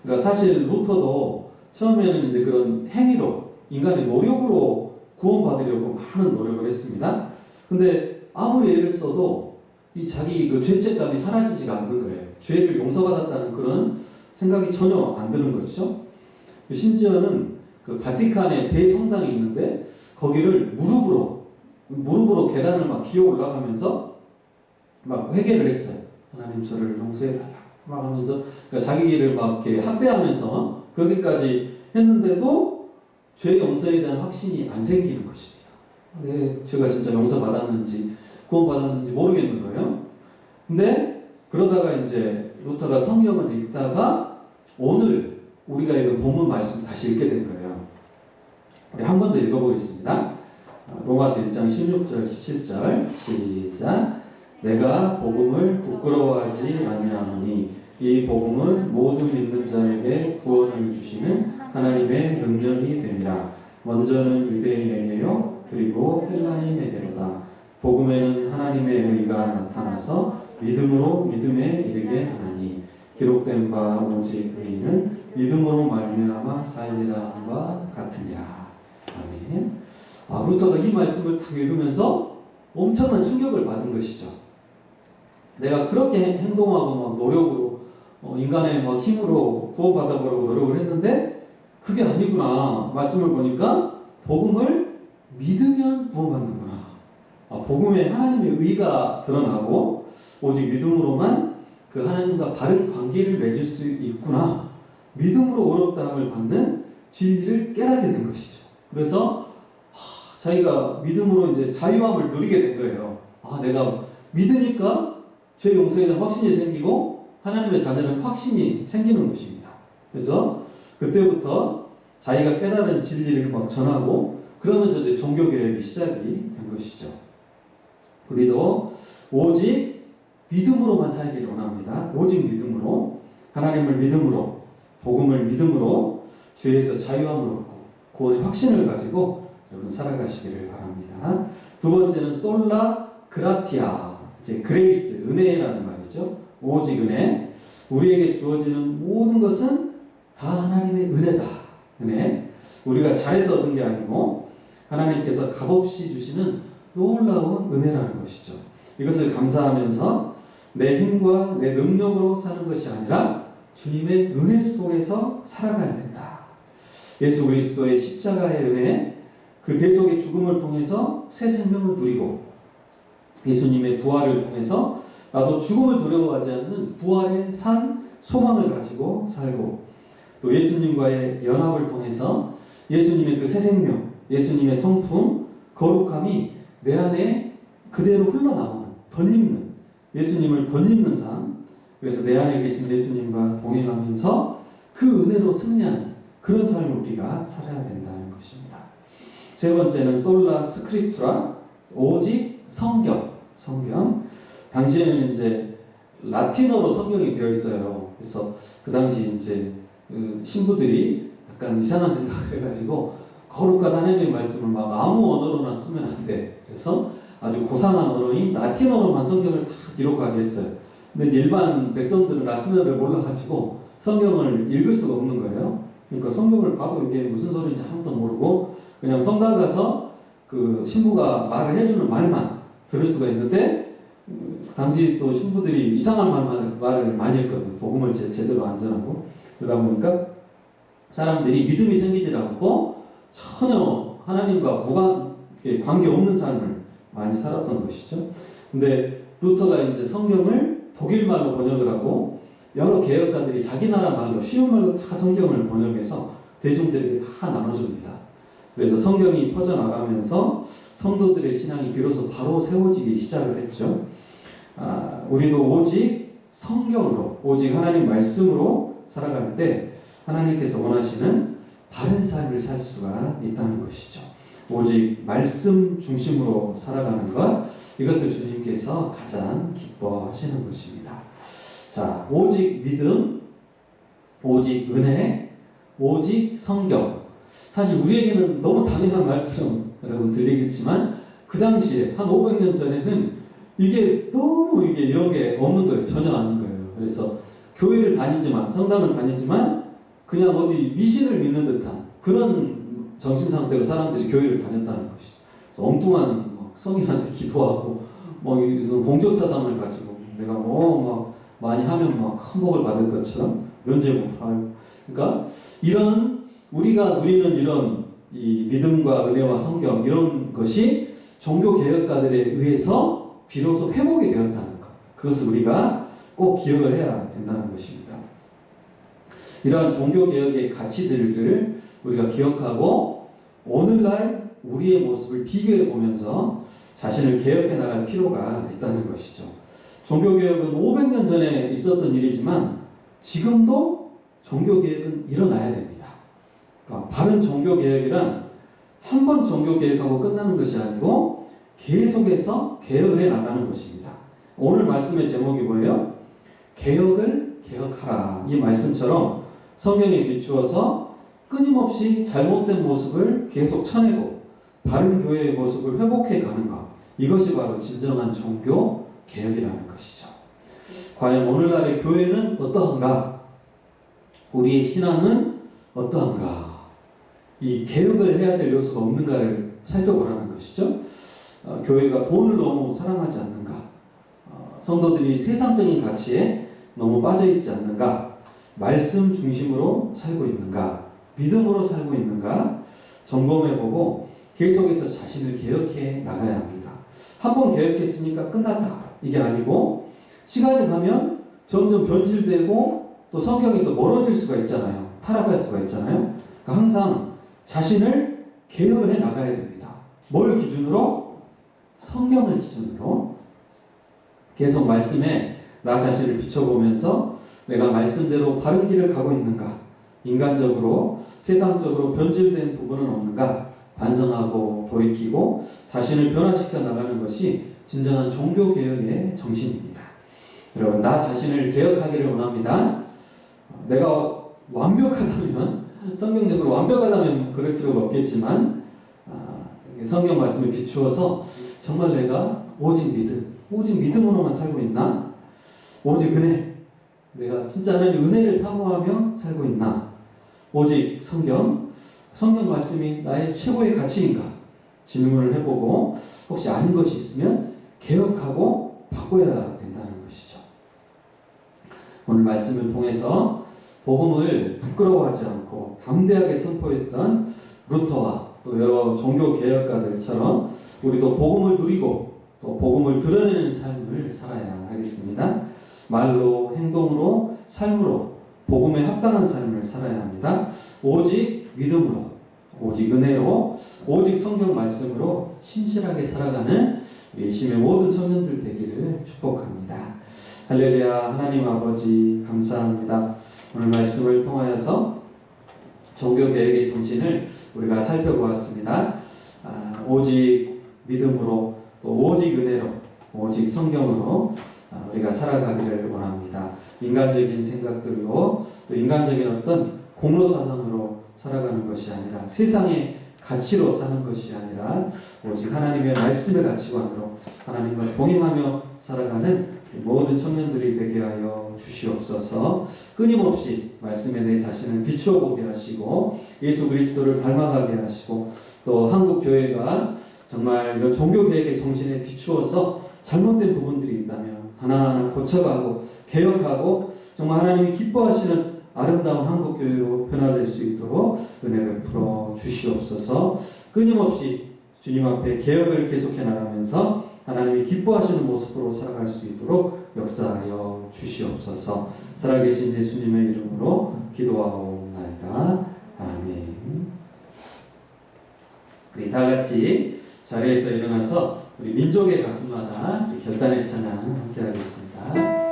그러니까 사실 루터도 처음에는 이제 그런 행위로, 인간의 노력으로 구원받으려고 많은 노력을 했습니다. 근데 아무리 애를 써도 이 자기 그 죄책감이 사라지지가 않는 거예요. 죄를 용서받았다는 그런 생각이 전혀 안 드는 것이죠. 심지어는 그 바티칸에 대성당이 있는데 거기를 무릎으로 계단을 막 기어 올라가면서 막 회개를 했어요. 하나님 저를 용서해달라 막 하면서 그러니까 자기를 막 이렇게 학대하면서 그렇게까지 했는데도 죄 용서에 대한 확신이 안 생기는 것입니다. 제가 진짜 용서받았는지 구원받았는지 모르겠는 거예요. 근데 그러다가 이제 루터가 성경을 읽다가 오늘 우리가 읽은 본문 말씀을 다시 읽게 된 거예요. 우리 한 번 더 읽어보겠습니다. 로마서 1장 16절 17절 시작. 내가 복음을 부끄러워하지 아니하노니 이 복음은 모두 믿는 자에게 구원을 주시는 하나님의 능력이 됨이라. 먼저는 유대인에게요 그리고 헬라인에게로다. 복음에는 하나님의 의가 나타나서 믿음으로 믿음에 이르게 하나니 기록된 바 오직 의인은 믿음으로 말미암아 살리라 함과 같으니라. 아멘. 루터가 이 말씀을 딱 읽으면서 엄청난 충격을 받은 것이죠. 내가 그렇게 행동하고 막 노력으로 인간의 막 힘으로 구원받아보려고 노력을 했는데 그게 아니구나. 말씀을 보니까 복음을 믿으면 구원받는구나. 복음에 하나님의 의가 드러나고 오직 믿음으로만 그 하나님과 바른 관계를 맺을 수 있구나. 믿음으로 어렵다함을 받는 진리를 깨닫게 된 것이죠. 그래서 자기가 믿음으로 이제 자유함을 누리게 된 거예요. 내가 믿으니까 죄 용서에 대한 확신이 생기고 하나님의 자녀는 확신이 생기는 것입니다. 그래서 그때부터 자기가 깨달은 진리를 막 전하고 그러면서 이제 종교개혁이 시작이 된 것이죠. 우리도 오직 믿음으로만 살기를 원합니다. 오직 믿음으로, 하나님을 믿음으로, 복음을 믿음으로 죄에서 자유함을 얻고 구원의 확신을 가지고 여러분 살아가시기를 바랍니다. 두 번째는 솔라 그라티아, 이제 그레이스, 은혜라는 말이죠. 오직 은혜. 우리에게 주어지는 모든 것은 다 하나님의 은혜다. 은혜. 우리가 잘해서 얻은 게 아니고 하나님께서 값없이 주시는 놀라운 은혜라는 것이죠. 이것을 감사하면서 내 힘과 내 능력으로 사는 것이 아니라 주님의 은혜 속에서 살아가야 된다. 예수 그리스도의 십자가의 은혜, 그 대속의 죽음을 통해서 새 생명을 누리고 예수님의 부활을 통해서 나도 죽음을 두려워하지 않는 부활의 산 소망을 가지고 살고 또 예수님과의 연합을 통해서 예수님의 그 새 생명, 예수님의 성품, 거룩함이 내 안에 그대로 흘러나오는, 덧입는, 예수님을 덧입는 삶, 그래서 내 안에 계신 예수님과 동행하면서 그 은혜로 승리하는 그런 삶을 우리가 살아야 된다는 것입니다. 세 번째는 솔라 스크립투라, 오직 성경. 당시에는 이제 라틴어로 성경이 되어 있어요. 그래서 그 당시 이제 그 신부들이 약간 이상한 생각을 해가지고 거룩한 하나님의 말씀을 막 아무 언어로나 쓰면 안 돼. 그래서 아주 고상한 언어인 라틴어로만 성경을 다 기록하게 했어요. 근데 일반 백성들은 라틴어를 몰라가지고 성경을 읽을 수가 없는 거예요. 그러니까 성경을 봐도 이게 무슨 소리인지 아무도 모르고 그냥 성당 가서 그 신부가 말을 해주는 말만 들을 수가 있는데 당시 또 신부들이 이상한 말을 많이 했거든요. 복음을 제대로 안 전하고 그러다 보니까 사람들이 믿음이 생기지 않고 전혀 하나님과 관계 없는 삶을 많이 살았던 것이죠. 근데 루터가 이제 성경을 독일말로 번역을 하고 여러 개혁가들이 자기 나라 말로 쉬운 말로 다 성경을 번역해서 대중들에게 다 나눠줍니다. 그래서 성경이 퍼져나가면서 성도들의 신앙이 비로소 바로 세워지기 시작을 했죠. 우리도 오직 성경으로, 오직 하나님 말씀으로 살아갈 때 하나님께서 원하시는 바른 삶을 살 수가 있다는 것이죠. 오직 말씀 중심으로 살아가는 것, 이것을 주님께서 가장 기뻐하시는 것입니다. 자, 오직 믿음, 오직 은혜, 오직 성경. 사실 우리에게는 너무 당연한 말처럼 여러분 들리겠지만 그 당시에 한 500년 전에는 이게 너무 이런 게 없는 거예요. 전혀 아닌 거예요. 그래서 교회를 다니지만, 성당을 다니지만 그냥 어디 미신을 믿는 듯한 그런 정신 상태로 사람들이 교회를 다녔다는 것이죠. 그래서 엉뚱한 성인한테 기도하고 공적 사상을 가지고 내가 많이 하면 큰 복을 받을 것처럼 면죄부하고 그러니까 이런 우리가 누리는 이런 이 믿음과 은혜와 성경 이런 것이 종교 개혁가들에 의해서 비로소 회복이 되었다는 것. 그것을 우리가 꼭 기억을 해야 된다는 것입니다. 이러한 종교 개혁의 가치들을 우리가 기억하고 오늘날 우리의 모습을 비교해 보면서 자신을 개혁해 나갈 필요가 있다는 것이죠. 종교개혁은 500년 전에 있었던 일이지만 지금도 종교개혁은 일어나야 됩니다. 그러니까 바른 종교개혁이란 한 번 종교개혁하고 끝나는 것이 아니고 계속해서 개혁을 해 나가는 것입니다. 오늘 말씀의 제목이 뭐예요? 개혁을 개혁하라. 이 말씀처럼 성경에 비추어서 끊임없이 잘못된 모습을 계속 쳐내고 바른 교회의 모습을 회복해 가는 것. 이것이 바로 진정한 종교 개혁이라는 것이죠. 과연 오늘날의 교회는 어떠한가? 우리의 신앙은 어떠한가? 이 개혁을 해야 될 요소가 없는가를 살펴보라는 것이죠. 교회가 돈을 너무 사랑하지 않는가? 성도들이 세상적인 가치에 너무 빠져있지 않는가? 말씀 중심으로 살고 있는가? 믿음으로 살고 있는가? 점검해보고 계속해서 자신을 개혁해 나가야 합니다. 한번 개혁했으니까 끝났다. 이게 아니고 시간이 가면 점점 변질되고 또 성경에서 멀어질 수가 있잖아요. 타락할 수가 있잖아요. 그러니까 항상 자신을 개혁을 해 나가야 됩니다. 뭘 기준으로? 성경을 기준으로 계속 말씀에 나 자신을 비춰보면서 내가 말씀대로 바른 길을 가고 있는가? 인간적으로, 세상적으로 변질된 부분은 없는가? 반성하고 돌이키고 자신을 변화시켜 나가는 것이 진정한 종교개혁의 정신입니다. 여러분, 나 자신을 개혁하기를 원합니다. 내가 완벽하다면, 성경적으로 완벽하다면 그럴 필요가 없겠지만 성경 말씀에 비추어서 정말 내가 오직 믿음으로만 살고 있나? 오직 은혜, 내가 진짜 하나님 은혜를 사모하며 살고 있나? 오직 성경 말씀이 나의 최고의 가치인가? 질문을 해보고 혹시 아닌 것이 있으면 개혁하고 바꿔야 된다는 것이죠. 오늘 말씀을 통해서 복음을 부끄러워하지 않고 담대하게 선포했던 루터와 또 여러 종교 개혁가들처럼 우리도 복음을 누리고 또 복음을 드러내는 삶을 살아야 하겠습니다. 말로, 행동으로, 삶으로 복음에 합당한 삶을 살아야 합니다. 오직 믿음으로, 오직 은혜로, 오직 성경 말씀으로 신실하게 살아가는 예심의 모든 청년들 되기를 축복합니다. 할렐루야. 하나님 아버지 감사합니다. 오늘 말씀을 통하여서 종교개혁의 정신을 우리가 살펴보았습니다. 오직 믿음으로, 또 오직 은혜로, 오직 성경으로 우리가 살아가기를 원합니다. 인간적인 생각들로, 또 인간적인 어떤 공로사상으로 살아가는 것이 아니라 세상의 가치로 사는 것이 아니라 오직 하나님의 말씀의 가치관으로 하나님과 동행하며 살아가는 모든 청년들이 되게 하여 주시옵소서. 끊임없이 말씀에 내 자신을 비추어 보게 하시고 예수 그리스도를 닮아가게 하시고 또 한국 교회가 정말 이런 종교개혁의 정신에 비추어서 잘못된 부분들이 있다면 하나하나 고쳐가고 개혁하고 정말 하나님이 기뻐하시는 아름다운 한국교회로 변화될 수 있도록 은혜 베풀어 주시옵소서. 끊임없이 주님 앞에 개혁을 계속해 나가면서 하나님이 기뻐하시는 모습으로 살아갈 수 있도록 역사하여 주시옵소서. 살아계신 예수님의 이름으로 기도하옵나이다. 아멘. 우리 다같이 자리에서 일어나서 우리 민족의 가슴마다 결단의 찬양 함께 하겠습니다.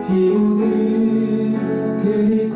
피 묻은 그리스도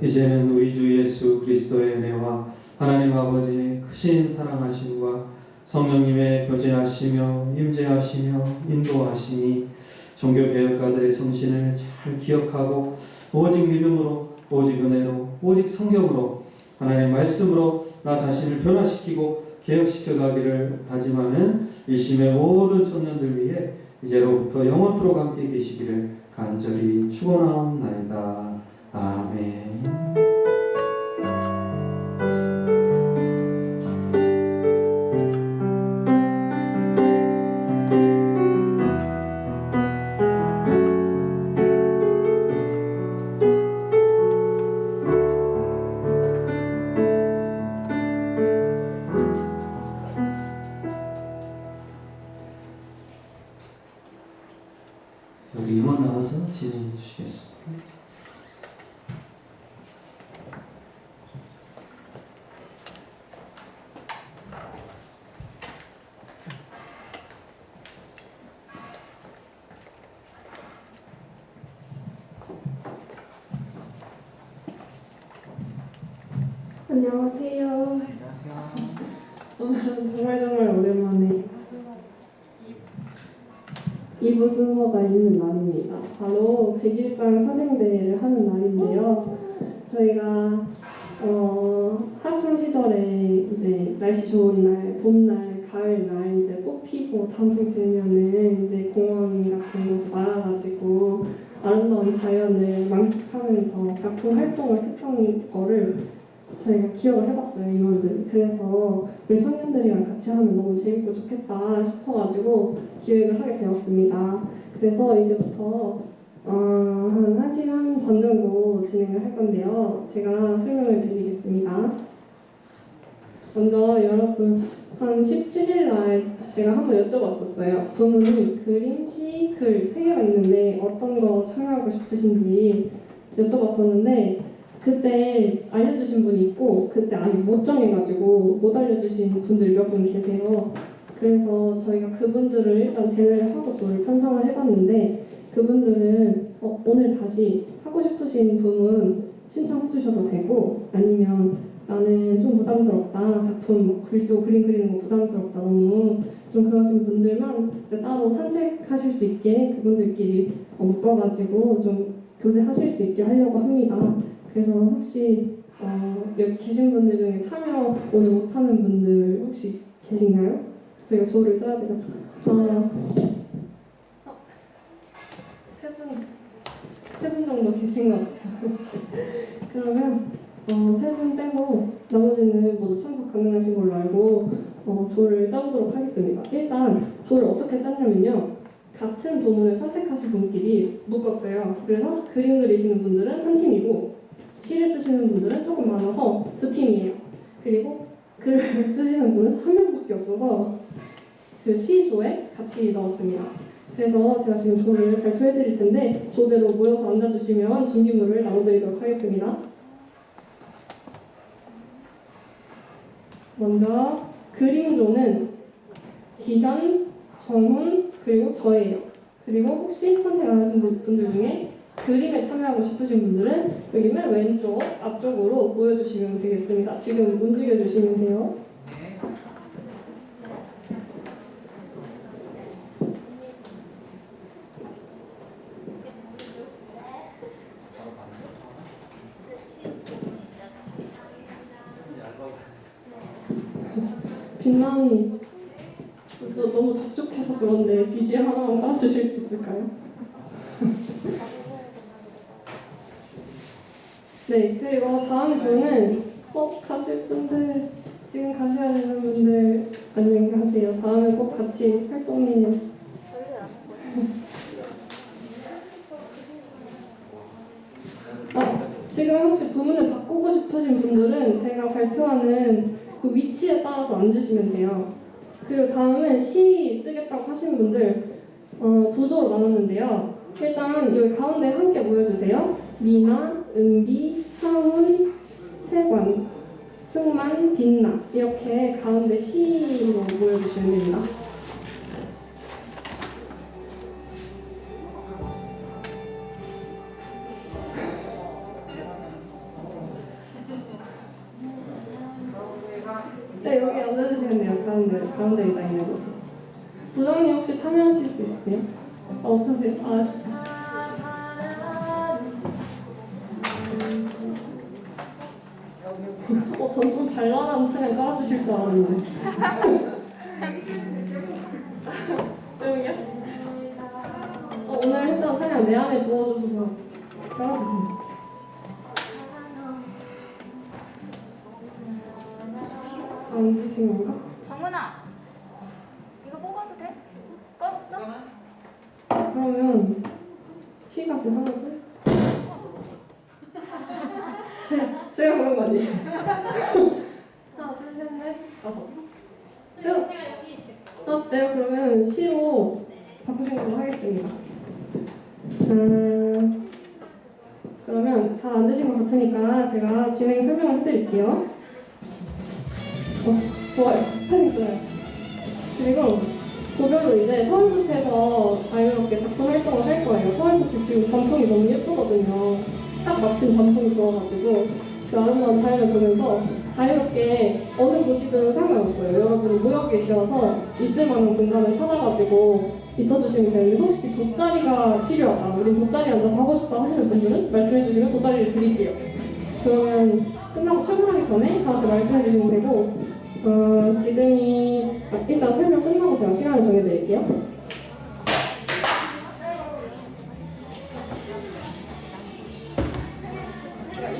이제는 우리 주 예수 그리스도의 은혜와 하나님 아버지의 크신 사랑하심과 성령님의 교제하시며 임재하시며 인도하심이 종교개혁가들의 정신을 잘 기억하고 오직 믿음으로 오직 은혜로 오직 성경으로 하나님의 말씀으로 나 자신을 변화시키고 개혁시켜 가기를 다짐하는 일심의 모든 청년들 위해 이제로부터 영원토록 함께 계시기를 간절히 축원하옵나이다. 아멘. 우리 임원 나와서 진행해 주시겠습니다. 안녕하세요. 오늘은 정말 오랜만에 2부 순서가 있는 날입니다. 바로 100일장 사생대회를 하는 날인데요. 저희가 학창 시절에 이제 날씨 좋은 날, 봄날, 가을날 이제 꽃 피고 단풍 들면은 이제 공원 같은 곳에 나가가지고 아름다운 자연을 만끽하면서 작품 활동을 했던 거를 저희가 기억을 해봤어요, 임원들. 그래서 우리 청년들이랑 같이 하면 너무 재밌고 좋겠다 싶어가지고 기획을 하게 되었습니다. 그래서 이제부터 한 1시간 반 정도 진행을 할 건데요. 제가 설명을 드리겠습니다. 먼저 여러분 한 17일 날 제가 한번 여쭤봤었어요. 부모님 그림, 시, 글 3개가 있는데 어떤 거 참여하고 싶으신지 여쭤봤었는데 그때 알려주신 분이 있고 그때 아직 못 정해가지고 못 알려주신 분들 몇 분 계세요. 그래서 저희가 그분들을 일단 제외를 하고 조를 편성을 해봤는데 그분들은 오늘 다시 하고 싶으신 부문 신청해 주셔도 되고 아니면 나는 좀 부담스럽다 작품 글 쓰고 그림 그리는 거 부담스럽다 너무 좀 그러신 분들만 따로 산책하실 수 있게 그분들끼리 묶어가지고 좀 교제하실 수 있게 하려고 합니다. 그래서 혹시 여기 계신 분들 중에 참여 오늘 못하는 분들 혹시 계신가요? 저희가 조를 짜야 돼가지고 세 분 정도 계신 것 같아요. 그러면 3분 빼고 나머지는 모두 참석 가능하신 걸로 알고 조를 짜보도록 하겠습니다. 일단 조를 어떻게 짰냐면요. 같은 도문을 선택하신 분끼리 묶었어요. 그래서 그림 그리시는 분들은 한 팀이고 시를 쓰시는 분들은 조금 많아서 2팀이에요. 그리고 글을 쓰시는 분은 한 명밖에 없어서 그 시조에 같이 넣었습니다. 그래서 제가 지금 조를 발표해 드릴 텐데 조대로 모여서 앉아주시면 준비물을 나눠드리도록 하겠습니다. 먼저 그림조는 지현, 정훈, 그리고 저예요. 그리고 혹시 선택 안 하신 분들 중에 그림에 참여하고 싶으신 분들은 여기 맨 왼쪽 앞쪽으로 모여주시면 되겠습니다. 지금 움직여주시면 돼요. 빛나언니 너무 접촉해서 그런데 BGM 하나만 깔아주실 수 있을까요? 네, 그리고 다음 조는 꼭 가실 분들, 지금 가셔야 되는 분들 안녕히 가세요. 다음에 꼭 같이 활동해요. 지금 혹시 부문을 바꾸고 싶으신 분들은 제가 발표하는 그 위치에 따라서 앉으시면 돼요. 그리고 다음은 시 쓰겠다고 하시는 분들 2조로 나눴는데요. 일단 여기 가운데 함께 모여주세요. 미나, 은비, 사훈, 태관, 승만, 빛나 이렇게 가운데 시로 모여주시면 됩니다. 괜찮겠네요. 가운데 의자에 있는 곳에. 부장님 혹시 참여하실 수 있으세요? 어떠세요? 전 좀 발랄한 찬양 깔아주실 줄 알았는데. 여기요? 오늘 했던 찬양 내 안에 부어주셔서 깔아주세요. 안 주신 건가? 정은아, 이거 뽑아도 돼? 꺼졌어? 그러면 시가 지금 하나지? 제가 그런 거 아니에요? 하나, 둘, 셋, 넷, 다섯. 제가 그러면 시로 바꾸신 걸로 하겠습니다. 그러면 다 앉으신 것 같으니까 제가 진행 설명을 해드릴게요. 좋아요. 사진 좋아요. 그리고 조별로 이제 서울숲에서 자유롭게 작품 활동을 할 거예요. 서울숲이 지금 단풍이 너무 예쁘거든요. 딱 마침 단풍이 들어가지고 그 아름다운 자연을 보면서 자유롭게 어느 곳이든 상관없어요. 여러분이 모여 계셔서 있을 만한 공간을 찾아가지고 있어주시면 되는데 혹시 돗자리가 필요하다, 우리 돗자리 앉아서 하고 싶다 하시는 분들은 말씀해 주시면 돗자리를 드릴게요. 그러면 끝나고 출근하기 전에 저한테 말씀해 주시면 되고 지금이 일단 설명 끝나고 제가 시간을 정해드릴게요.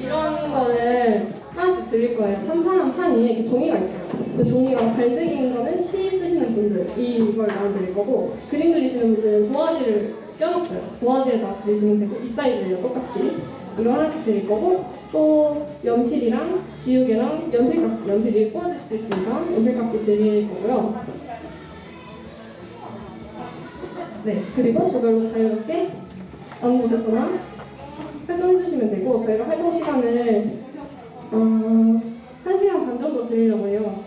이런 거를 하나씩 드릴 거예요. 판판한 판이 이렇게 종이가 있어요. 그 종이가 갈색인 거는 시 쓰시는 분들 이걸 나눠드릴 거고, 그림 그리시는 분들은 도화지를 껴놨어요. 도화지에다 그리시면 되고, 이 사이즈예요. 똑같이 이거 하나씩 드릴 거고, 또 연필이랑 지우개랑 연필깎이, 연필이 꼬아질 수도 있으니까 연필깎이 드릴 거고요. 네, 그리고 조별로 자유롭게 아무 곳에서나 활동해주시면 되고, 저희가 활동 시간을 1시간 반 정도 드리려고 해요.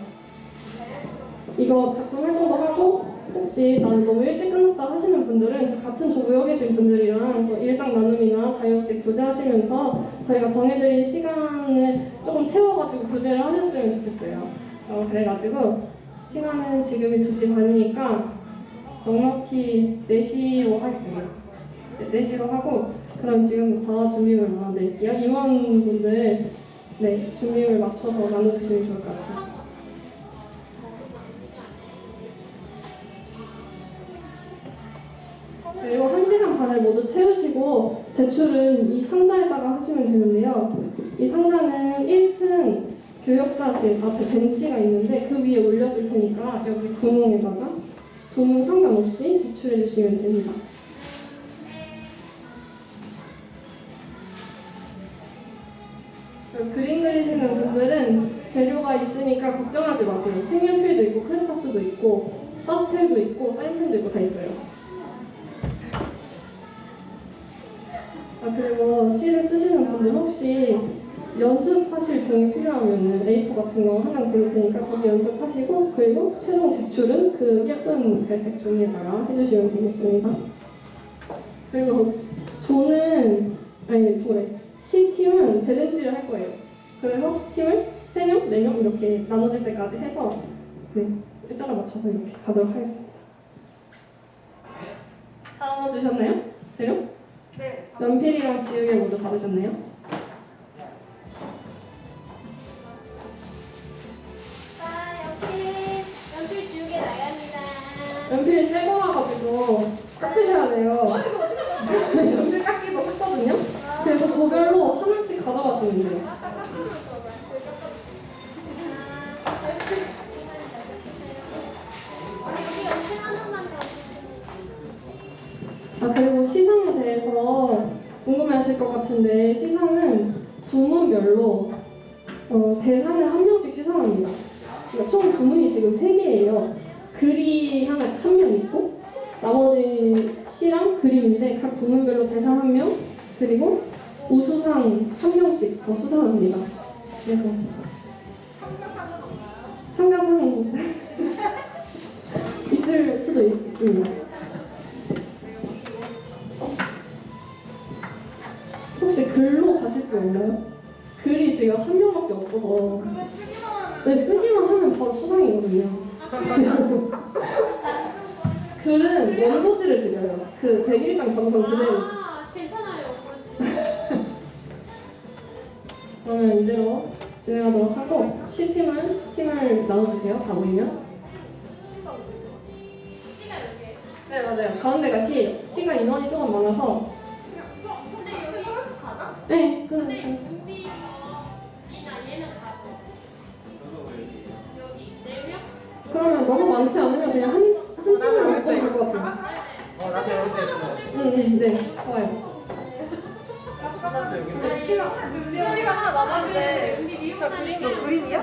이거 작품 활동도 하고, 혹시 나는 너무 일찍 끝났다 하시는 분들은 같은 조부에 계신 분들이랑 뭐 일상 나눔이나 자유롭게 교제하시면서 저희가 정해드린 시간을 조금 채워가지고 교제를 하셨으면 좋겠어요. 그래가지고 시간은 지금이 2시 반이니까 넉넉히 4시로 하겠습니다. 네, 4시로 하고, 그럼 지금부터 준비물 나눠드릴게요. 임원분들 준비물 맞춰서 나눠주시면 좋을 것 같아요. 그리고 1시간 반을 모두 채우시고 제출은 이 상자에다가 하시면 되는데요. 이 상자는 1층 교역자실 앞에 벤치가 있는데 그 위에 올려둘 테니까 여기 구멍에다가 부문 상관없이 제출해 주시면 됩니다. 그림 그리시는 분들은 재료가 있으니까 걱정하지 마세요. 색연필도 있고 크레파스도 있고 파스텔도 있고 사인펜도 있고 다 있어요. 그리고 시를 쓰시는 분들 혹시 연습하실 종이 필요하면 A4 같은 거 한 장 드릴 테니까 거기 연습하시고, 그리고 최종 제출은 그 예쁜 갈색 종이에다가 해주시면 되겠습니다. 그리고 C팀은 대댄지를 할 거예요. 그래서 팀을 3명, 4명 이렇게 나눠질 때까지 해서 일정을 맞춰서 이렇게 가도록 하겠습니다. 다 나눠주셨나요? 재료? 네. 연필이랑 지우개 모두 받으셨나요? 연필 지우개 나갑니다. 연필이 새 거라가지고 깎으셔야 돼요. 연필 깎기도 샀거든요. 그래서 조별로 하나씩 가져가시면 돼요. 그리고 시상에 대해서 궁금해하실 것 같은데, 시상은 부문별로 대상을 한 명씩 시상합니다. 그러니까 총 부문이 지금 3개예요. 글이 한 명 있고, 나머지 시랑 그림인데 각 부문별로 대상 1명, 그리고 우수상 1명씩 더 수상합니다. 그래서 참가상 있을 수도 있습니다. 혹시 글로 가실 분 없나요? 글이 지금 1명밖에 없어서. 그러면 쓰기만 하면 네, 쓰기만 하면 바로 수상이거든요. 글은 원고지를 드려요. 그 101장 정성 그대로. 괜찮아요. 그러면 이대로 진행하도록 하고 C팀은 팀을 나눠주세요. 다 모이면. 네, 맞아요. 가운데가 C가 인원이 조금 많아서 근데 여기 서울숲 가나? 네, 그럼 근데 준비서 얘는 가고 여기 4명? 그러면 너무 많지 않으면 그냥 한 팀을 묶고 될것 같아요. 네, 좋아요. 시가 하나 남았는데 저 그림이 그림이야?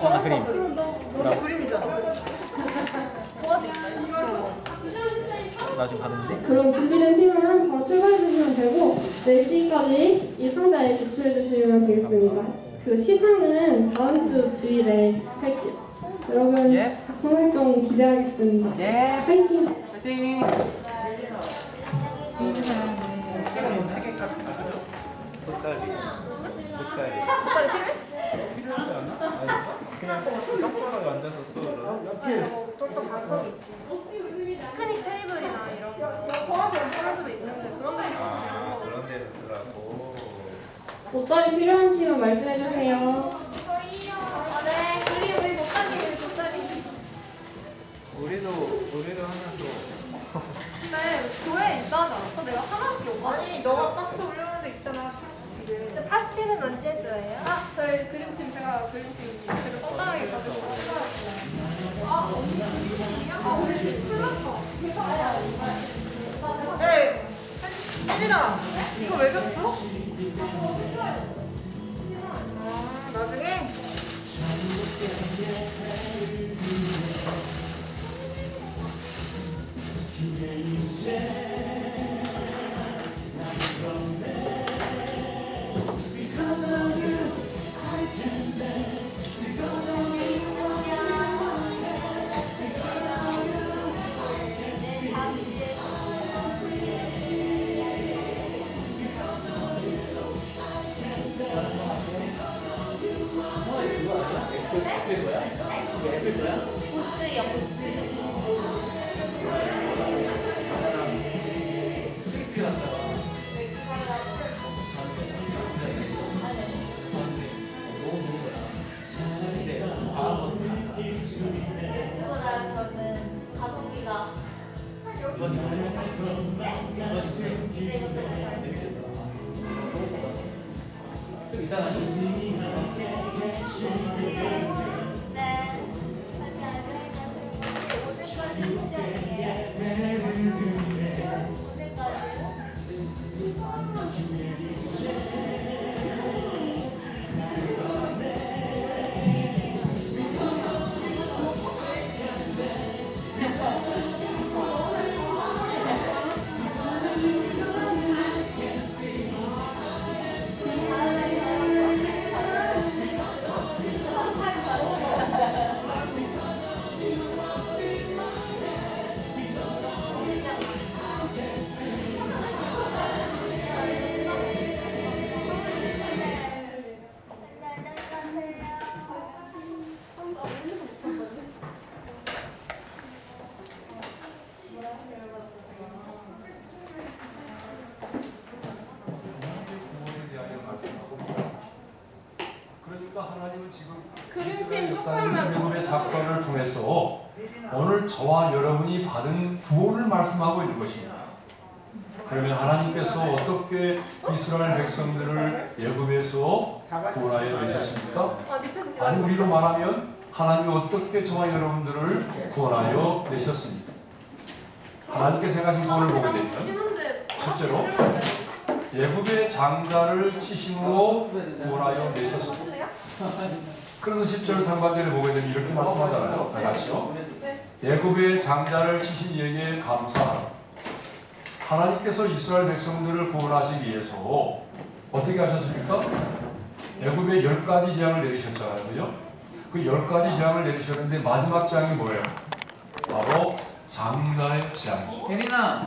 아, 그림. 너 그림이잖아. 나 지금 봤는데. 그럼 준비된 팀은 바로 출발해 주시면 되고 4시까지 이 상자에 제출해 주시면 되겠습니다. 그 시상은 다음 주 주일에 할게요. 여러분 예. 작품 활동 기대하겠습니다. 예. 파이팅! 파이팅. 피크닉 테이블이나 이런 거 조합이 연결해서 있는데 그런 데 있어서 그런 데서 쓰라고. 돗자리 필요한 팀은 말씀해 주세요. 저희요. 네. 우리 돗자리. 우리도 하나 줘. 근데 교회에 있다 하지 않았어? 내가 하나밖에 못 받았어. 아니 너가 박스 올려놓은 데 있잖아. 근데 파스텔은 언제 줘요? 아, 저희 그림팀 제가 그림팀 제가 뻔뻔하게 가지고 아, 언니 그림팀이야? 아, 우리 풀렸어. 에이, 혜진아, 이거 왜 줬어? 아, 나중에. 저는 가성비가 네. 그러니까 하나님은 지금 그림팀 역사적인 복음의 사건을 통해서 오늘 저와 여러분이 받은 구원을 말씀하고 있는 것입니다. 그러면 하나님께서 어떻게 이스라엘 백성들을 애굽에서 구원하여 내셨습니까? 아니 우리로 말하면 하나님이 어떻게 저와 여러분들을 구원하여 내셨습니까? 하나님께서 행하신 구원을 보게 되면 첫째로 애굽의 장자를 치심으로 구원하여 내셨습니다. 그래서 10절 상반절에 보게 되면 이렇게 말씀하잖아요. 다 같이요. 애굽의 장자를 치신 이에게 감사하라. 하나님께서 이스라엘 백성들을 구원하시기 위해서 어떻게 하셨습니까? 애굽에 10가지 재앙을 내리셨잖아요. 그죠? 그 10가지 재앙을 내리셨는데 마지막 재앙이 뭐예요? 바로 장자의 재앙이죠. 혜린아.